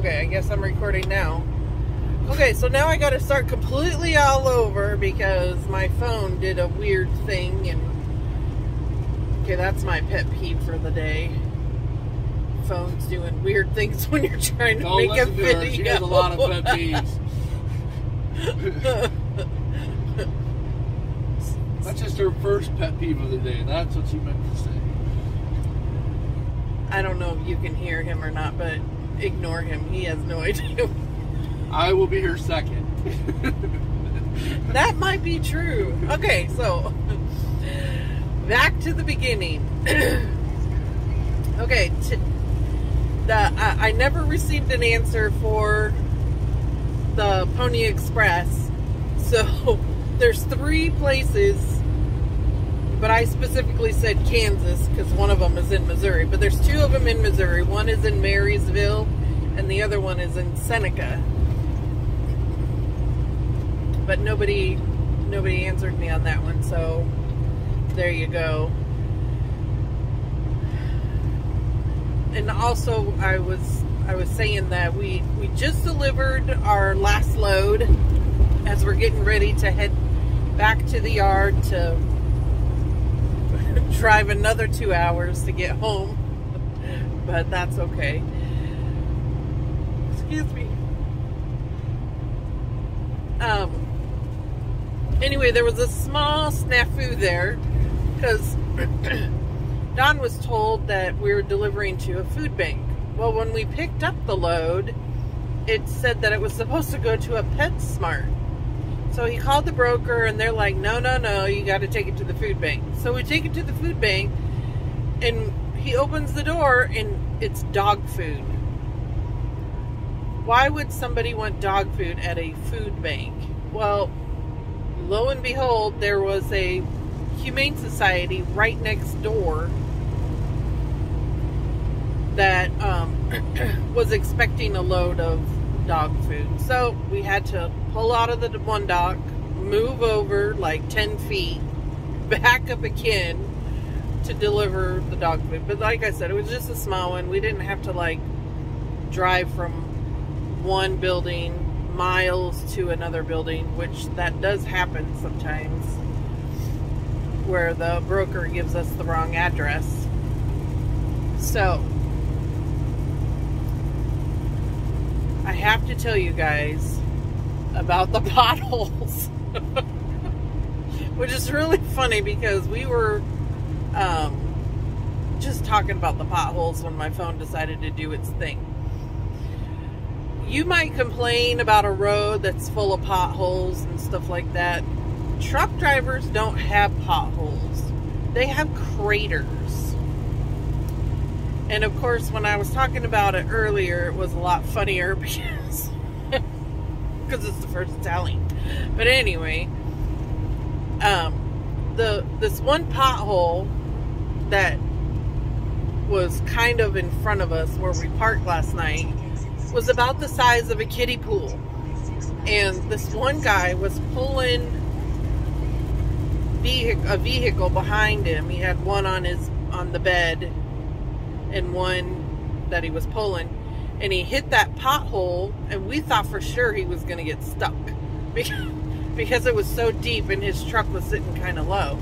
Okay, I guess I'm recording now. Okay, so now I gotta start completely all over because my phone did a weird thing, and okay, that's my pet peeve for the day. Phone's doing weird things when you're trying to make a video. Her. She has a lot of pet peeves. That's just her first pet peeve of the day. That's what she meant to say. I don't know if you can hear him or not, but ignore him. He has no idea. I will be here second. That might be true. Okay, so back to the beginning. Okay, I never received an answer for the Pony Express. So there's 3 places, but I specifically said Kansas because one of them is in Missouri. But there's 2 of them in Missouri. One is in Marysville, and the other one is in Seneca. But nobody answered me on that one, so there you go. And also, I was saying that we just delivered our last load as we're getting ready to head back to the yard to drive another 2 hours to get home, but that's okay. Excuse me. Anyway, there was a small snafu there because Don was told that we were delivering to a food bank. Well, when we picked up the load, it said that it was supposed to go to a PetSmart. So he called the broker, and they're like, no, you got to take it to the food bank. So we take it to the food bank, and he opens the door, and it's dog food. Why would somebody want dog food at a food bank? Well, lo and behold, there was a Humane Society right next door that was expecting a load of dog food. So we had to pull out of the one dock, move over like 10 feet, back up again to deliver the dog food. But like I said, it was just a small one. We didn't have to like drive from one building miles to another building, which that does happen sometimes, where the broker gives us the wrong address. So I have to tell you guys about the potholes, which is really funny because we were just talking about the potholes when my phone decided to do its thing. You might complain about a road that's full of potholes and stuff like that. Truck drivers don't have potholes. They have craters. And of course, when I was talking about it earlier, it was a lot funnier because it's the first telling. But anyway, this one pothole that was kind of in front of us where we parked last night was about the size of a kiddie pool. And this one guy was pulling a vehicle behind him. He had one on the bed and one that he was pulling, and he hit that pothole, and we thought for sure he was going to get stuck because it was so deep and his truck was sitting kind of low.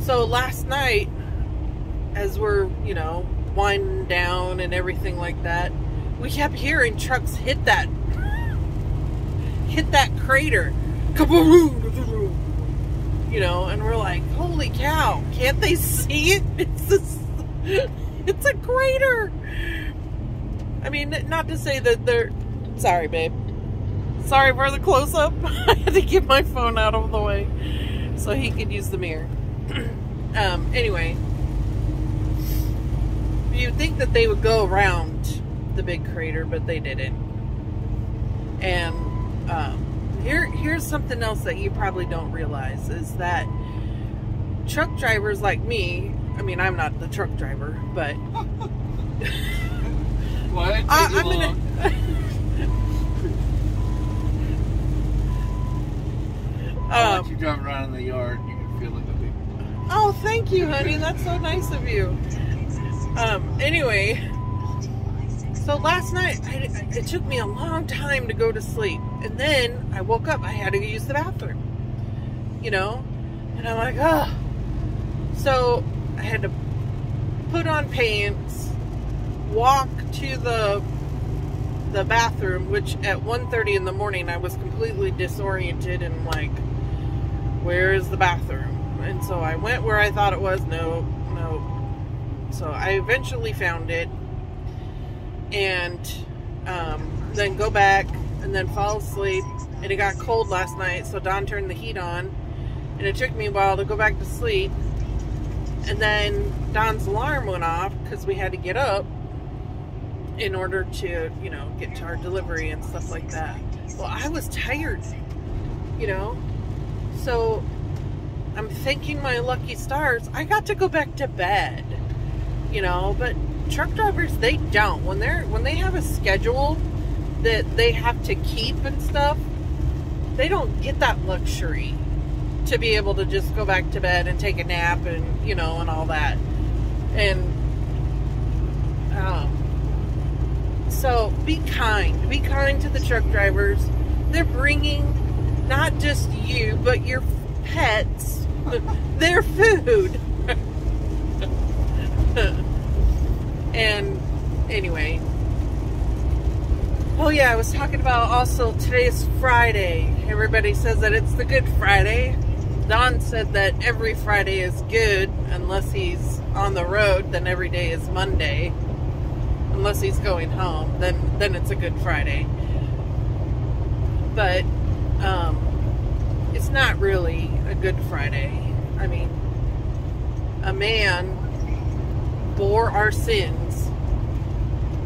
So last night, as we're winding down and everything like that, we kept hearing trucks hit that crater, and we're like, holy cow, can't they see it? It's a crater. I mean, not to say that they're, sorry babe, sorry for the close-up. I had to get my phone out of the way so he could use the mirror. Anyway, you'd think that they would go around the big crater, but they didn't. And here's something else that you probably don't realize is that truck drivers like me, I mean, I'm not the truck driver, but What? I'm gonna I'll let you drive around in the yard. You can feel like a big. Oh, thank you, honey. That's so nice of you. Anyway, So last night, it took me a long time to go to sleep. And then I woke up. I had to use the bathroom. You know? And I'm like, oh. So I had to put on pants, walk to the bathroom, which at 1:30 in the morning I was completely disoriented and like, where is the bathroom? And so I went where I thought it was. No. So I eventually found it, and then go back and then fall asleep. And it got cold last night, so Dawn turned the heat on, and it took me a while to go back to sleep. And then Dawn's alarm went off because we had to get up in order to, you know, get to our delivery and stuff like that. Well, I was tired, you know, so I'm thanking my lucky stars I got to go back to bed, you know. But truck drivers, they don't. When they have a schedule that they have to keep and stuff, they don't get that luxury to be able to just go back to bed and take a nap and, you know, and all that. And so be kind to the truck drivers. They're bringing not just you, but your pets, their food. And anyway, oh yeah, I was talking about also today's Friday. Everybody says that it's the Good Friday. Don said that every Friday is good unless he's on the road. Then every day is Monday. Unless he's going home, then it's a Good Friday. But it's not really a Good Friday. I mean, a man bore our sins,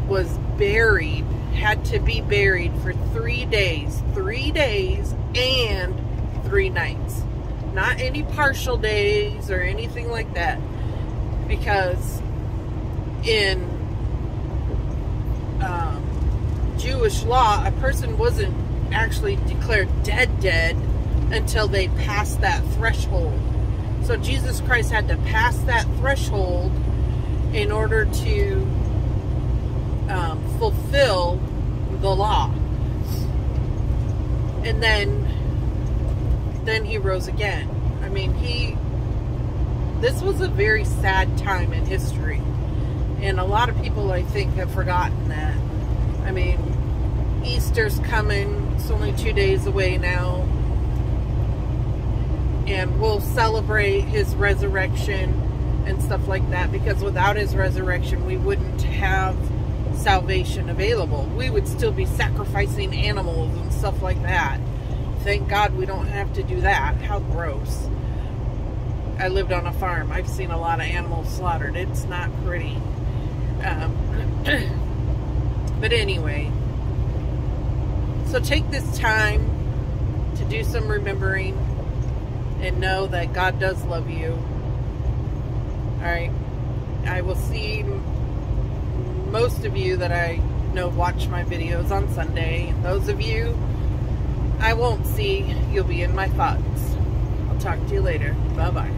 was buried, had to be buried for 3 days. 3 days and 3 nights. Not any partial days or anything like that. Because in Jewish law, a person wasn't actually declared dead until they passed that threshold. So Jesus Christ had to pass that threshold in order to fulfill the law. And then he rose again. I mean, this was a very sad time in history. And a lot of people, I think, have forgotten that. I mean, Easter's coming. It's only 2 days away now. And we'll celebrate his resurrection and stuff like that, because without his resurrection, we wouldn't have salvation available. We would still be sacrificing animals and stuff like that. Thank God we don't have to do that. How gross. I lived on a farm. I've seen a lot of animals slaughtered. It's not pretty. But anyway, so take this time to do some remembering and know that God does love you. Alright, I will see most of you that I know watch my videos on Sunday. Those of you I won't see, you'll be in my thoughts. I'll talk to you later. Bye-bye.